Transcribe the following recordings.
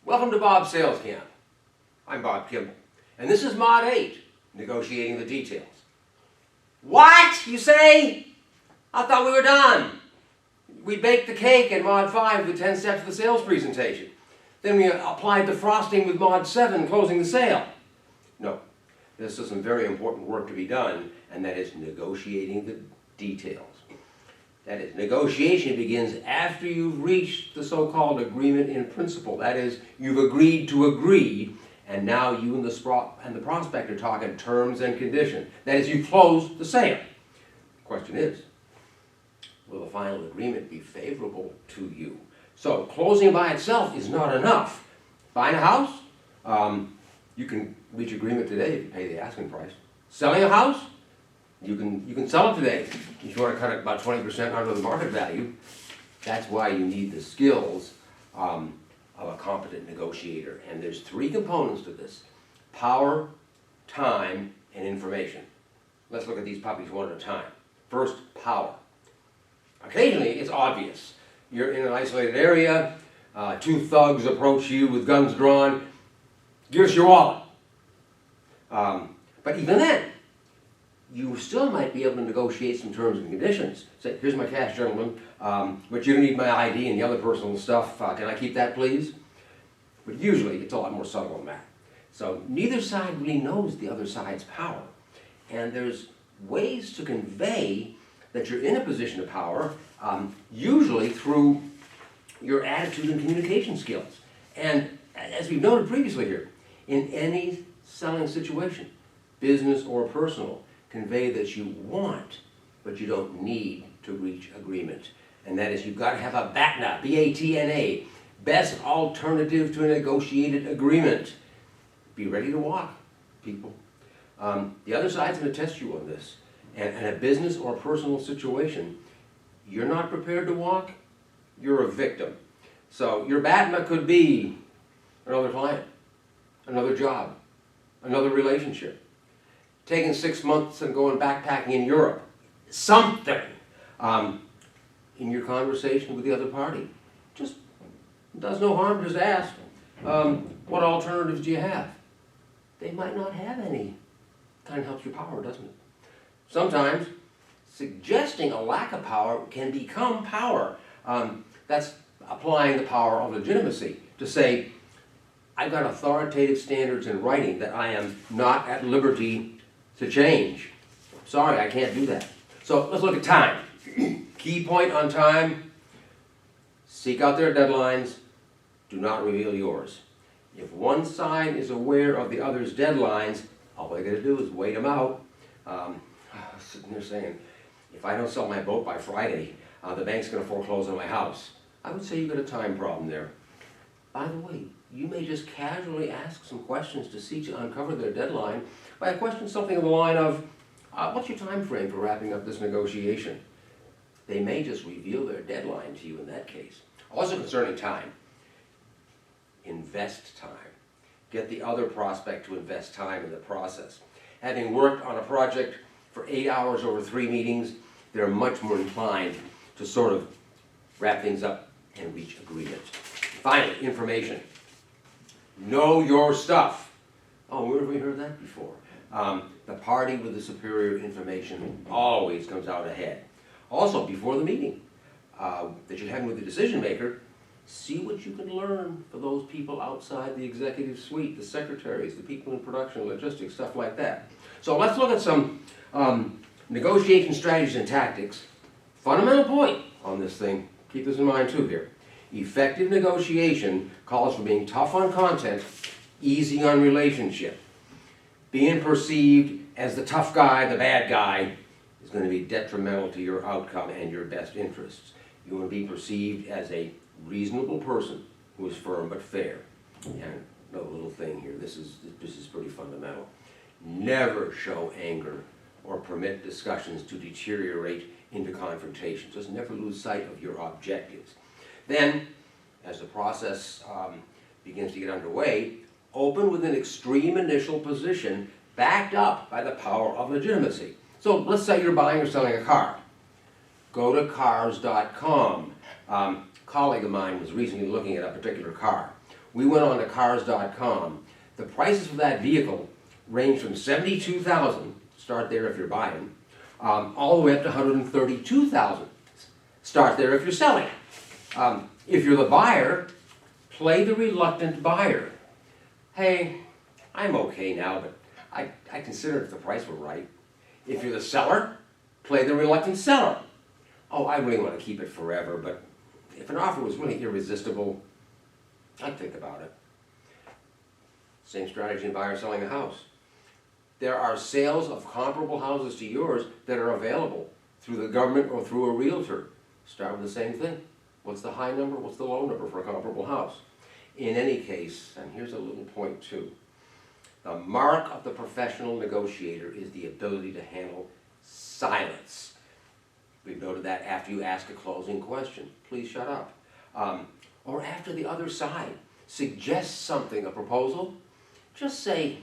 Welcome to Bob's Sales Camp. I'm Bob Kimball, and this is Mod 8, Negotiating the Details. What, you say? I thought we were done. We baked the cake in Mod 5 with 10 steps of the sales presentation. Then we applied the frosting with Mod 7, closing the sale. No, there's some very important work to be done, and that is negotiating the details. That is, negotiation begins after you've reached the so-called agreement in principle. That is, you've agreed to agree, and now you and the prospect are talking terms and conditions. That is, you close the sale. The question is, will the final agreement be favorable to you? So, closing by itself is not enough. Buying a house, you can reach agreement today if you pay the asking price. Selling a house, you can sell it today if you want to cut it about 20% under the market value. That's why you need the skills of a competent negotiator. And there's three components to this: power, time, and information. Let's look at these puppies one at a time. First, power. Occasionally, it's obvious. You're in an isolated area, two thugs approach you with guns drawn. Give us your wallet. But even then, you still might be able to negotiate some terms and conditions. Say, here's my cash, gentlemen, but you don't need my ID and the other personal stuff. Can I keep that, please? But usually, it's a lot more subtle than that. So neither side really knows the other side's power. And there's ways to convey that you're in a position of power, usually through your attitude and communication skills. And as we've noted previously here, in any selling situation, business or personal, convey that you want, but you don't need to reach agreement. And that is, you've got to have a BATNA, B-A-T-N-A, best alternative to a negotiated agreement. Be ready to walk, people. The other side's going to test you on this. And in a business or personal situation, you're not prepared to walk, you're a victim. So your BATNA could be another client, another job, another relationship, taking 6 months and going backpacking in Europe, something in your conversation with the other party. Just does no harm, just ask, what alternatives do you have? They might not have any. Kind of helps your power, doesn't it? Sometimes suggesting a lack of power can become power. That's applying the power of legitimacy to say, I've got authoritative standards in writing that I am not at liberty to change. Sorry, I can't do that. So let's look at time. Key point on time: seek out their deadlines, do not reveal yours. If one side is aware of the other's deadlines, all they got to do is wait them out. I was sitting there saying, if I don't sell my boat by Friday, the bank's going to foreclose on my house. I would say you've got a time problem there. By the way, you may just casually ask some questions to seek to uncover their deadline by a question something of the line of, what's your time frame for wrapping up this negotiation? They may just reveal their deadline to you in that case. Also concerning time, invest time. Get the other prospect to invest time in the process. Having worked on a project for 8 hours over 3 meetings, they're much more inclined to sort of wrap things up and reach agreement. Finally, information. Know your stuff. Oh, where have we heard that before? The party with the superior information always comes out ahead. Also, before the meeting that you're having with the decision maker, see what you can learn for those people outside the executive suite, the secretaries, the people in production, logistics, stuff like that. So let's look at some negotiation strategies and tactics. Fundamental point on this thing, keep this in mind too here. Effective negotiation calls for being tough on content, easy on relationship. Being perceived as the tough guy, the bad guy, is going to be detrimental to your outcome and your best interests. You want to be perceived as a reasonable person who is firm but fair. And no little thing here, this is pretty fundamental. Never show anger or permit discussions to deteriorate into confrontation. Just never lose sight of your objectives. Then, as the process begins to get underway, open with an extreme initial position backed up by the power of legitimacy. So let's say you're buying or selling a car. Go to cars.com. A colleague of mine was recently looking at a particular car. we went on to cars.com. The prices for that vehicle range from $72,000, start there if you're buying, all the way up to $132,000. Start there if you're selling. If you're the buyer, play the reluctant buyer. Hey, I'm okay now, but I consider if the price were right. If you're the seller, play the reluctant seller. Oh, I really want to keep it forever, but if an offer was really irresistible, I'd think about it. Same strategy in buyer selling a house. There are sales of comparable houses to yours that are available through the government or through a realtor. Start with the same thing. What's the high number? What's the low number for a comparable house? In any case, and here's a little point too, the mark of the professional negotiator is the ability to handle silence. We've noted that after you ask a closing question, please shut up. Or after the other side suggests something, a proposal, just say,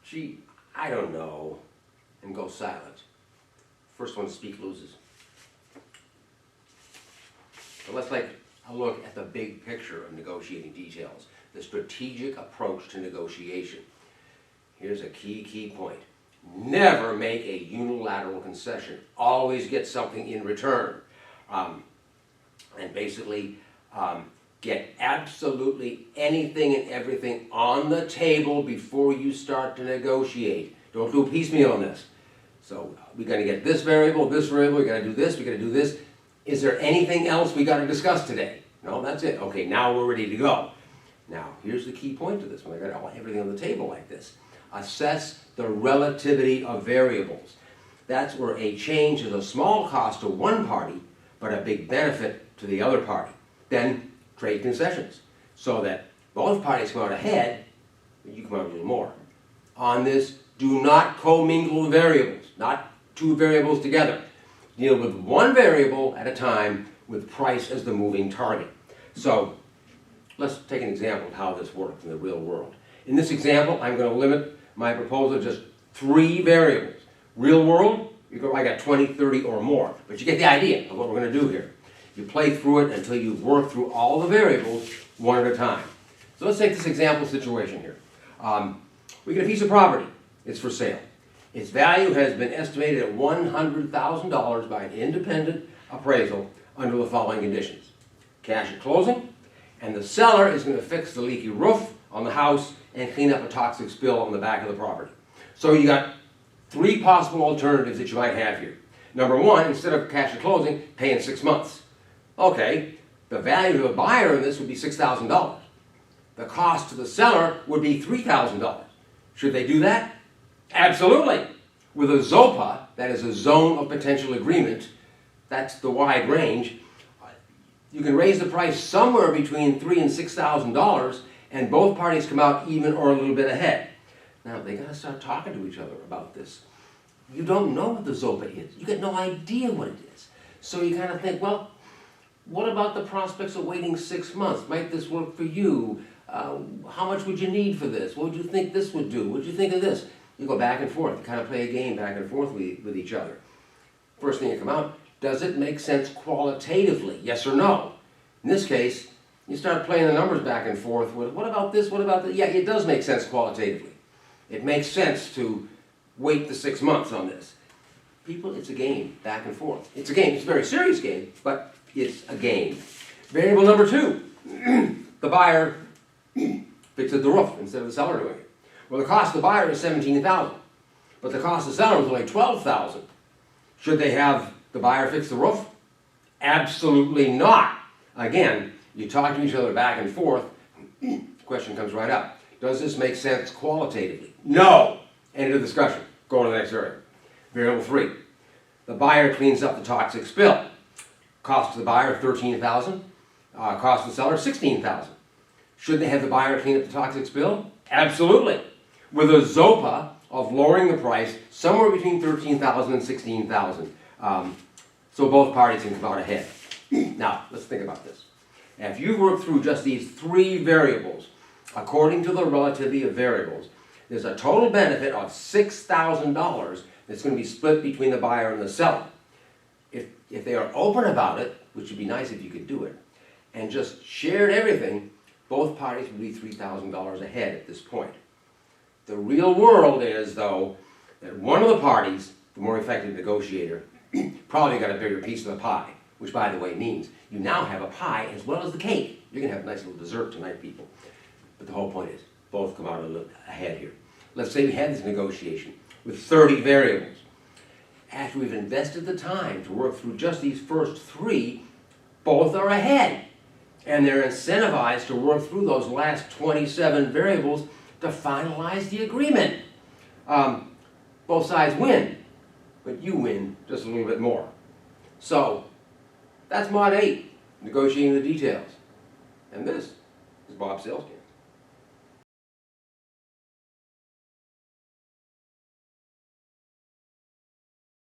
gee, I don't know, and go silent. First one to speak loses. So let's take a look at the big picture of negotiating details, the strategic approach to negotiation. Here's a key point. Never make a unilateral concession. Always get something in return. And basically get absolutely anything and everything on the table before you start to negotiate. Don't do piecemeal on this. So we got to get this variable, we got to do this, we got to do this. Is there anything else we got to discuss today? No, that's it. Okay, now we're ready to go. Now, here's the key point to this when I got everything on the table like this. Assess the relativity of variables. That's where a change is a small cost to one party, but a big benefit to the other party. Then trade concessions, so that both parties come out ahead, but you come out a little more. On this, do not commingle variables, not two variables together. Deal with one variable at a time with price as the moving target. So let's take an example of how this works in the real world. In this example, I'm going to limit my proposal to just 3 variables. Real world, I got 20, 30 or more, but you get the idea of what we're going to do here. You play through it until you work through all the variables one at a time. So let's take this example situation here. We get a piece of property. It's for sale. Its value has been estimated at $100,000 by an independent appraisal under the following conditions. Cash at closing, and the seller is going to fix the leaky roof on the house and clean up a toxic spill on the back of the property. So you got 3 possible alternatives that you might have here. Number 1, instead of cash at closing, pay in 6 months. Okay, the value to the buyer in this would be $6,000. The cost to the seller would be $3,000. Should they do that? Absolutely. With a ZOPA, that is a zone of potential agreement, that's the wide range, you can raise the price somewhere between $3,000 and $6,000 and both parties come out even or a little bit ahead. Now, they got to start talking to each other about this. You don't know what the ZOPA is. You get no idea what it is. So you kind of think, well, what about the prospects of waiting 6 months? Might this work for you? How much would you need for this? What would you think this would do? What would you think of this? You go back and forth. You kind of play a game back and forth with each other. First thing you come out, does it make sense qualitatively? Yes or no? In this case, you start playing the numbers back and forth with, what about this, what about that? Yeah, it does make sense qualitatively. It makes sense to wait the 6 months on this. People, it's a game, back and forth. It's a game, it's a very serious game, but it's a game. Variable number 2, the buyer fixes the roof instead of the seller doing it. Well, the cost of the buyer is $17,000, but the cost of the seller is only $12,000. Should they have the buyer fix the roof? Absolutely not. Again, you talk to each other back and forth, the question comes right up. Does this make sense qualitatively? No! End of discussion. Go on to the next area. Variable 3, the buyer cleans up the toxic spill. Cost to the buyer, $13,000. Cost to the seller, $16,000. Should they have the buyer clean up the toxic spill? Absolutely. With a ZOPA of lowering the price somewhere between $13,000 and $16,000. So both parties can come out ahead. Now, let's think about this. If you work through just these 3 variables, according to the relativity of variables, there's a total benefit of $6,000 that's going to be split between the buyer and the seller. If they are open about it, which would be nice if you could do it, and just shared everything, both parties would be $3,000 ahead at this point. The real world is, though, that one of the parties, the more effective negotiator, probably got a bigger piece of the pie, which, by the way, means you now have a pie as well as the cake. You're going to have a nice little dessert tonight, people. But the whole point is, both come out a little ahead here. Let's say we had this negotiation with 30 variables. After we've invested the time to work through just these first 3, both are ahead. And they're incentivized to work through those last 27 variables to finalize the agreement. Both sides win, but you win just a little bit more. So, that's Mod 8, negotiating the details. And this is Bob Saleskin.